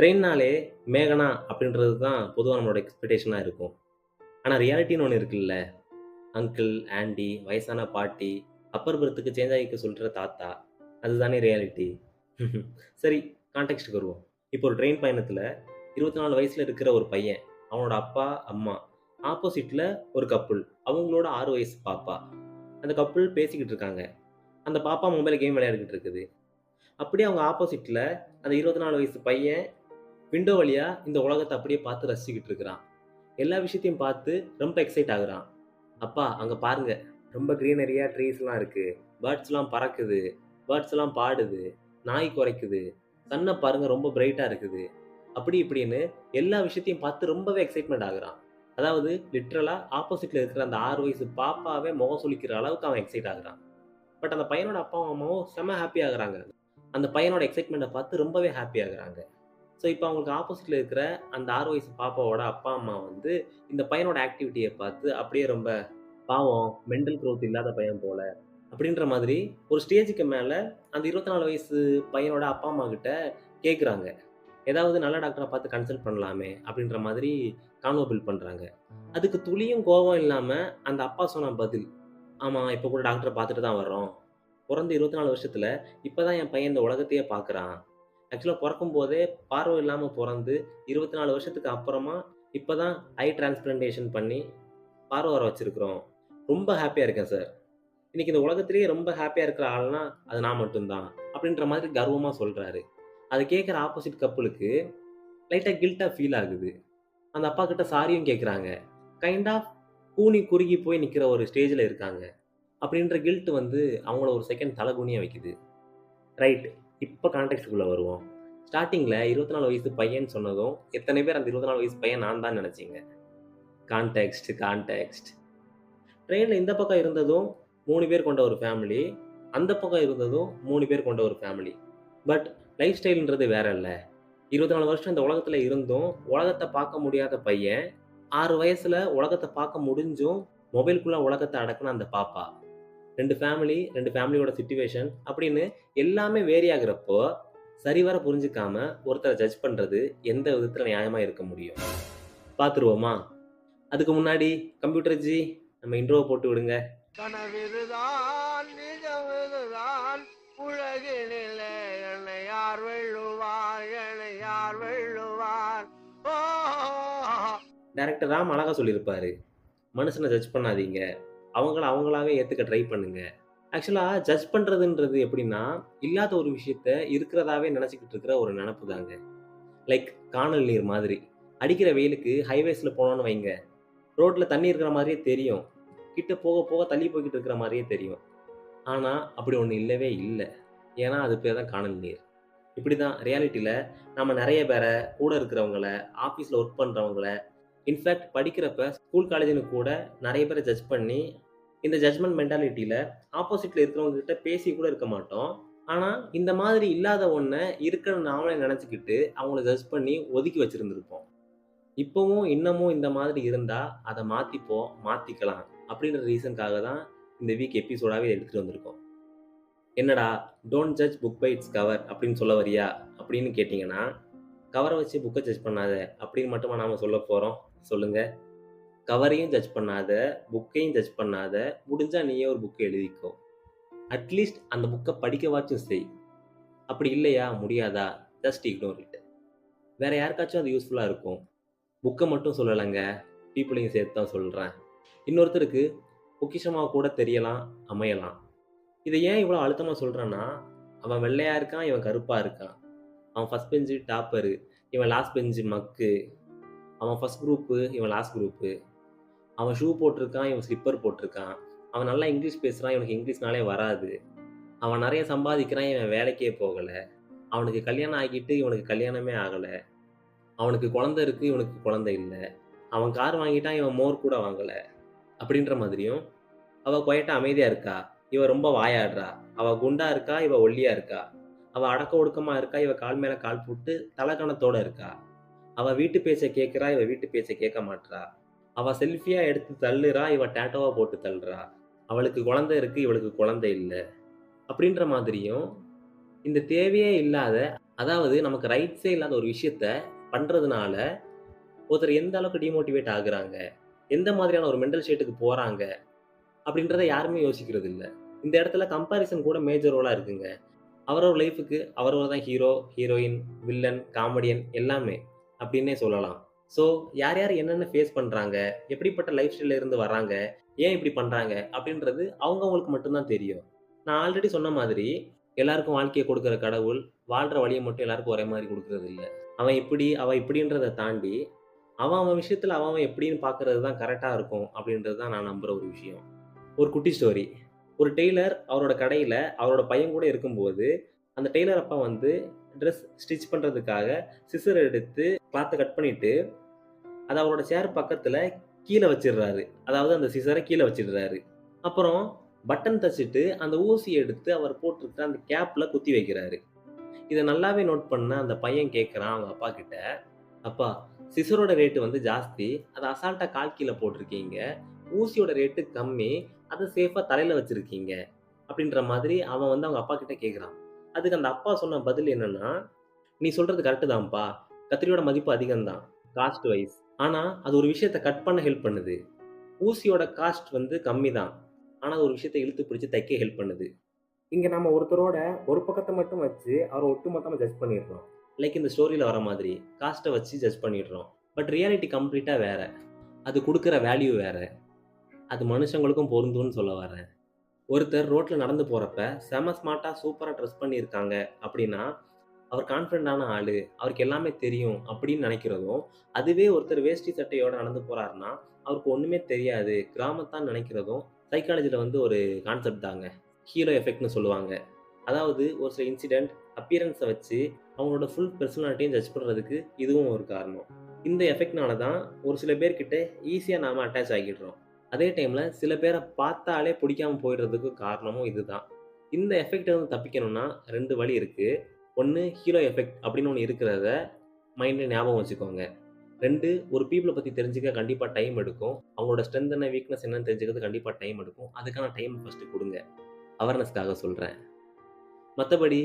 ட்ரெயின்னாலே மேகனா அப்படின்றது தான் பொதுவா நம்மளோட எக்ஸ்பெக்டேஷனா இருக்கும். ஆனா ரியாலிட்டின்னு ஒண்ணு இருக்குல்ல. அங்கிள், ஆன்டி, வயசான பாட்டி, அப்பர் பெர்த்துக்கு சேஞ்ச் ஆகிக்க சொல்ற தாத்தா. அதுதானே ரியாலிட்டி. சரி, கான்டெக்ஸ்ட்க்கு வருவோம். இப்போ ஒரு ட்ரெயின் பயணத்துல 24 வயசுல இருக்கிற ஒரு பையன், அவனோட அப்பா, அம்மா. ஆப்போசிட்ல ஒரு கப்புள். அவங்களோட 6 வயசு பாப்பா. அந்த கப்புள் பேசிக்கிட்டு இருக்காங்க. அந்த பாப்பா மொபைல்ல கேம் விளையாடிக்கிட்டு இருக்குது. அப்படியே அவங்க ஆப்போசிட்ல அந்த 24 வயசு பையன் விண்டோ வழியா இந்த உலகத்த அப்படியே பார்த்து ரசிச்சுக்கிட்டு இருக்கிறான். எல்லா விஷயத்தையும் பார்த்து ரொம்ப எக்ஸைட் ஆகுறான். "அப்பா அங்க பாருங்க. ரொம்ப கிரீனரியா ட்ரீஸ்லாம் இருக்கு. பேர்ட்ஸ்லாம் பறக்குது. பேர்ட்ஸ்லாம் பாடுது. நாய் குரைக்குது. சன்ன பாருங்க ரொம்ப பிரைட்டா இருக்குது." அப்படி இப்படின்னு எல்லா விஷயத்தையும் பார்த்து ரொம்பவே எக்ஸைட்மென்ட் ஆகுறான். அதாவது லிட்டரலா ஆப்போசிட்ல இருக்கிற அந்த 6 வயசு பாப்பாவே முகம் சுளிக்கிற அளவுக்கு அவன் எக்ஸைட் ஆகுறான். பட் அந்த பையனோட அப்பாவும், அம்மாவும் செம்ம ஹாப்பி ஆகுறாங்க. அந்த பையனோட எக்ஸைட்மென்ட்ட பார்த்து ரொம்பவே ஹாப்பி ஆகுறாங்க. ஸோ, இப்ப அவங்களுக்கு ஆப்போசிட்ல இருக்கிற அந்த 6 வயசு பாப்பாவோட அப்பா, அம்மா வந்து இந்த பையனோட ஆக்டிவிட்டிய பார்த்து அப்படியே ரொம்ப பாவம் மெண்டல் குரோத் இல்லாத பையன் போல அப்படின்ற மாதிரி ஒரு ஸ்டேஜ்க்கு மேல அந்த 24 வயசு பையனோட அப்பா, அம்மா கிட்ட கேட்குறாங்க. ஏதாவது நல்ல டாக்டரா பார்த்து கன்சல்ட் பண்ணலாமே அப்படின்ற மாதிரி கான்வோ பில்ட் பண்றாங்க. அதுக்கு துளியும் கோவம் இல்லாம அந்த அப்பா சொன்ன பதில், "ஆமா, இப்ப கூட டாக்டர பார்த்துட்டு தான் வர்றோம். பொறந்து 24 வருஷத்துல இப்ப தான் என் பையன் இந்த உலகத்தையே பார்க்குறான். ஆக்சுவலா பொறக்கும்போதே பார்வை இல்லாம பொறந்து 24 வருஷத்துக்கு அப்புறமா இப்ப தான் ஐ டிரான்ஸ்பிளான்டேஷன் பண்ணி பார்வை வர வச்சிருக்கிறோம். ரொம்ப ஹேப்பியா இருக்கேன் சார். இன்னைக்கு இந்த உலகத்திலேயே ரொம்ப ஹேப்பியா இருக்கிற ஆள்னா அது நான் மட்டும் தான்." அப்படின்ற மாதிரி கர்வமா சொல்றாரு. அத கேட்கிற ஆப்போசிட் கப்புளுக்கு லைட்டா கில்ட்டா ஃபீல் ஆகுது. அந்த அப்பா கிட்ட சாரியும் கேட்குறாங்க. கைண்ட் ஆஃப் கூனி குறுகி போய் நிக்கிற ஒரு ஸ்டேஜ்ல இருக்காங்க. அப்படின்ற கில்ட் வந்து அவங்கள ஒரு செகண்ட் தல குனிய வைக்குது. ரைட். இப்ப கான்டெக்ஸ்ட்க்குள்ள வருவோம். ஸ்டார்ட்டிங்ல 24 வயசு பையன்னு சொன்னதும், எத்தனை பேர் அந்த 24 வயசு பையன் நான் தான் நெனச்சீங்க? கான்டெக்ஸ்ட். ட்ரெயின்ல இந்த பக்கம் இருந்ததும் 3 பேர் கொண்ட ஒரு ஃபேமிலி. அந்த பக்கம் இருந்ததும் 3 பேர் கொண்ட ஒரு ஃபேமிலி. பட் லைஃப் ஸ்டைல்ன்றது வேற இல்ல. 24 வருஷம் இந்த உலகத்துல இருந்தும், உலகத்த பார்க்க முடியாத பையன், 6 வயசுல உலகத்த பார்க்க முடிஞ்சும், மொபைல்க்குள்ள உலகத்த அடக்குன அந்த பாப்பா. 2 ஃபேமிலியோட சிட்யூவேஷன் அப்படின்னு எல்லாமே வேரி ஆகுறப்போ, சரிவர புரிஞ்சுக்காம ஒருத்தர ஜட்ஜ் பண்றது எந்த விதத்துல நியாயமா இருக்க முடியும்? பார்த்துருவோமா? அதுக்கு முன்னாடி கம்ப்யூட்டர் ஜி நம்ம இன்ட்ரோவ போட்டு விடுங்க. கனவிதுதான் நிஜமிதுதான் உலகினிலே என்னை யார் வெல்லுவார் என்னை யார் வெல்லுவார் ஓ டைரக்டர் ராம் அழகா சொல்லியிருப்பாரு. மனுஷன ஜட்ஜ் பண்ணாதீங்க. அவங்கள அவங்களாவே ஏத்துக்க ட்ரை பண்ணுங்க. ஆக்சுவலா ஜட்ஜ் பண்றதுன்றது எப்படின்னா, இல்லாத ஒரு விஷயத்த இருக்கிறதாவே நெனச்சுக்கிட்டு இருக்கிற ஒரு நெனப்பு தாங்க. லைக் கானல் நீர் மாதிரி. அடிக்கிற வெயிலுக்கு ஹைவேஸ்ல போனோம்னு வைங்க, ரோட்ல தண்ணி இருக்கிற மாரியே தெரியும். கிட்ட போக போக தள்ளி போய்க்கிட்டு இருக்கிற மாரியே தெரியும். ஆனா, அப்படி ஒண்ணு இல்லவே இல்ல. ஏன்னா, அது பேர் தான் கானல் நீர். இப்படிதான் ரியாலிட்டில நாம நெறைய பேர, கூட இருக்கிறவங்கள, ஆஃபீஸ்ல ஒர்க் பண்றவங்கள, இன்ஃபாக்ட் படிக்கிறப்ப ஸ்கூல், காலேஜ்ன்னு கூட நெறைய பேர ஜட்ஜ் பண்ணி, இந்த ஜட்ஜ்மென்ட் மென்டாலிட்டில ஆப்போசிட்ல இருக்கிறவங்க கிட்ட பேசி கூட இருக்க மாட்டோம். ஆனா, இந்த மாதிரி இல்லாத ஒண்ண இருக்குன்னு நாமளே நெனச்சுக்கிட்டு, அவங்கள ஜட்ஜ் பண்ணி ஒதுக்கி வச்சிருந்திருப்போம். இப்பவும், இன்னமும் இந்த மாதிரி இருந்தா, அத மாத்திப்போம், மாத்திக்கலாம். அப்படின்ற ரீசன்க்காக தான் இந்த வீக் எபிசோடாவே எடுத்துட்டு வந்திருக்கோம். "என்னடா, don't judge book by its cover அப்படின்னு சொல்ல வரியா?" அப்படின்னு கேட்டீங்கன்னா, கவர வச்சு புக்க ஜட்ஜ் பண்ணாத அப்படின்னு மட்டுமா நாம சொல்லப் போறோம்? சொல்லுங்க. கவரையும் ஜட்ஜ் பண்ணாத, புக்கையும் ஜட்ஜ் பண்ணாத, முடிஞ்சா நீயே ஒரு புக் எழுதிக்கோ. அட்லீஸ்ட் அந்த புக்க படிக்கவாச்சும் செய். அப்படி இல்லையா, முடியாதா? Just ignore it. வேற யாருக்காச்சும் அது யூஸ்ஃபுல்லா இருக்கும். புக்க மட்டும் சொல்லலங்க. பீப்பிளையும் சேர்த்து தான் சொல்றேன். இன்னொருத்தருக்கு பொக்கிஷமா கூட தெரியலாம், அமையலாம். இத ஏன் இவ்வளோ அழுத்தமா சொல்றேன்னா, அவன் வெள்ளையா இருக்கான், இவன் கருப்பா இருக்கான். அவன் ஃபர்ஸ்ட் பெஞ்ச் டாப்பரு, இவன் லாஸ்ட் பெஞ்ச் மக்கு. அவன் ஃபர்ஸ்ட் குரூப்பு, இவன் லாஸ்ட் குரூப்பு. அவன் ஷூ போட்டிருக்கான், இவன் ஸ்லிப்பர் போட்டிருக்கான். அவன் நல்லா இங்கிலீஷ் பேசுறான், இவனுக்கு இங்கிலீஷ்னாலே வராது. அவன் நெறைய சம்பாதிக்கிறான், இவன் வேலைக்கே போகல. அவனுக்கு கல்யாணம் ஆகிட்டு, இவனுக்கு கல்யாணமே ஆகல. அவனுக்கு குழந்தை இருக்கு, இவனுக்கு குழந்தை இல்ல. அவன் கார் வாங்கிட்டான், இவன் மோர் கூட வாங்கல. அப்படின்ற மாதிரியும், அவ குவைட்டா அமைதியா இருக்கா, இவ ரொம்ப வாயாடுறா. அவ குண்டா இருக்கா, இவ ஒல்லியா இருக்கா. அவ அடக்க ஒடுக்கமா இருக்கா, இவ கால் மேல கால் போட்டு தலகணத்தோட இருக்கா. அவ வீட்டு பேச்ச கேட்கிறா, இவ வீட்டு பேச்ச கேட்க மாட்றா. அவ செல்ஃபியா எடுத்து தள்ளுறா, இவ டேட்டூவா போட்டு தள்ளுறா. அவளுக்கு குழந்தை இருக்கு, இவளுக்கு குழந்தை இல்ல. அப்படின்ற மாதிரியும், இந்த தேவையே இல்லாத அதாவது நமக்கு ரைட்ஸே இல்லாத ஒரு விஷயத்த பண்றதுனால, ஒருத்தர் எந்த அளவுக்கு டிமோட்டிவேட் ஆகுறாங்க, எந்த மாதிரியான ஒரு மென்டல் ஸ்டேட்டுக்கு போறாங்க, அப்படின்றத யாருமே யோசிக்கிறது இல்ல. இந்த இடத்துல கம்பேரிசன் கூட மேஜர் ரோலா இருக்குங்க. அவரவர் லைஃப்‌க்கு அவரவர் தான் ஹீரோ, ஹீரோயின், வில்லன், காமெடியன் எல்லாமே அப்டின்னே சொல்லலாம். ஸோ யார் யார் என்னென்ன ஃபேஸ் பண்றாங்க, எப்படிப்பட்ட லைஃப் ஸ்டைல்ல இருந்து வர்றாங்க, ஏன் இப்படி பண்றாங்க அப்படின்றது அவங்கவங்களுக்கு மட்டும் தான் தெரியும். நான் ஆல்ரெடி சொன்ன மாதிரி, எல்லாருக்கும் வாழ்க்கைய குடுக்குற கடவுள், வாழ்ற வழிய மட்டும் எல்லாருக்கும் ஒரே மாரி குடுக்குறது இல்ல. அவன் இப்படி, அவ இப்படின்றத தாண்டி, அவன் அவன் விஷயத்துல அவன் அவன் எப்படின்னு பார்க்குறது தான் கரெக்ட்டா இருக்கும் அப்படின்றது தான் நான் நம்புற ஒரு விஷயம். ஒரு குட்டி ஸ்டோரி. ஒரு டெய்லர் அவரோட கடையில அவரோட பையன் கூட இருக்கும்போது, அந்த டெய்லர் அப்பா வந்து ட்ரெஸ் ஸ்டிச் பண்றதுக்காக சிசர் எடுத்து கிளாத்த கட் பண்ணிட்டு, அத அவரோட சேர் பக்கத்துல கீழ வச்சிடுறாரு. அதாவது அந்த சிசர கீழ வச்சிடுறாரு. அப்புறம் பட்டன் தச்சுட்டு அந்த ஊசிய எடுத்து அவர் போட்டிருக்கிற அந்த கேப்ல குத்தி வைக்கிறாரு. இத நல்லாவே நோட் பண்ண அந்த பையன் கேட்கிறான் அவங்க அப்பா கிட்ட, "அப்பா, சிசரோட ரேட் வந்து ஜாஸ்தி. அத அசால்ட்டா கால் கீழ போட்டிருக்கீங்க. ஊசியோட ரேட்டு கம்மி. அத சேஃபா தலையில வச்சிருக்கீங்க." அப்படின்ற மாதிரி அவன் வந்து அவங்க அப்பா கிட்ட கேட்குறான். அதுக்கு அந்த அப்பா சொன்ன பதில் என்னன்னா, "நீ சொல்றது கரெக்ட் தான்ப்பா. கத்திரியோட மதிப்பு அதிகம் தான். Cost wise. ஆனா, அது ஒரு விஷயத்த கட் பண்ண ஹெல்ப் பண்ணுது. ஊசியோட காஸ்ட் வந்து கம்மி தான். ஆனா, அது ஒரு விஷயத்த இழுத்து பிடிச்சு தைக்க ஹெல்ப் பண்ணுது." இங்க நம்ம ஒருத்தரோட ஒரு பக்கத்த மட்டும் வச்சு அவர ஒட்டுமொத்தமா ஜட்ஜ் பண்ணிடுறோம். லைக் இந்த ஸ்டோரியில வர மாதிரி. காஸ்ட்ட வச்சு ஜட்ஜ் பண்ணிடுறோம். பட் ரியாலிட்டி கம்ப்ளீட்டா வேற. அது குடுக்குற வேல்யூ வேற. அது மனுஷங்களுக்கும் பொருந்தும்னு சொல்ல வரேன். ஒருத்தர் ரோட்ல நடந்து போறப்ப, செம ஸ்மார்ட்டா சூப்பரா ட்ரெஸ் பண்ணியிருக்காங்க அப்படின்னா, அவர் கான்ஃபிடென்ட்டான ஆளு. அவருக்கு எல்லாமே தெரியும் அப்படின்னு நெனைக்கிறதும், அதுவே ஒருத்தர் வேஷ்டி சட்டையோட நடந்து போறாருன்னா, அவருக்கு ஒண்ணுமே தெரியாது. கிராமத்தான் நெனைக்கிறதும், சைக்காலஜில வந்து ஒரு கான்செப்ட் தாங்க. ஹீரோ எஃபெக்ட்ன்னு சொல்லுவாங்க. அதாவது ஒரு சில இன்சிடென்ட், அப்பியரன்ஸ வச்சு அவங்களோட ஃபுல் பெர்சனாலிட்டியும் ஜட்ஜ் பண்றதுக்கு இதுவும் ஒரு காரணம். இந்த எஃபெக்ட்னால தான் ஒரு சில பேர்கிட்ட ஈஸியா நாம அட்டாச் ஆகிடுறோம். அதே டைம்ல சில பேர பார்த்தாலே புடிக்காம போயிடுறதுக்கு காரணமும் இதுதான். இந்த எஃபெக்ட்ட இருந்து தப்பிக்கணும்னா 2 வழி இருக்கு. 1 ஹீரோ எஃபெக்ட் அப்படின்னு ஒண்ணு இருக்கிறத மைண்ட்ல ஞாபகம் வச்சுக்கோங்க. 2 ஒரு பீப்பிள பத்தி தெரிஞ்சுக்க கண்டிப்பா டைம் எடுக்கும். அவங்களோட ஸ்ட்ரென்த் என்ன, வீக்னஸ் என்னன்னு தெரிஞ்சுக்கிறது கண்டிப்பா டைம் எடுக்கும். அதுக்கான டைம் ஃபர்ஸ்ட் குடுங்க. அவேர்னஸ்க்காக சொல்றேன். மத்தபடி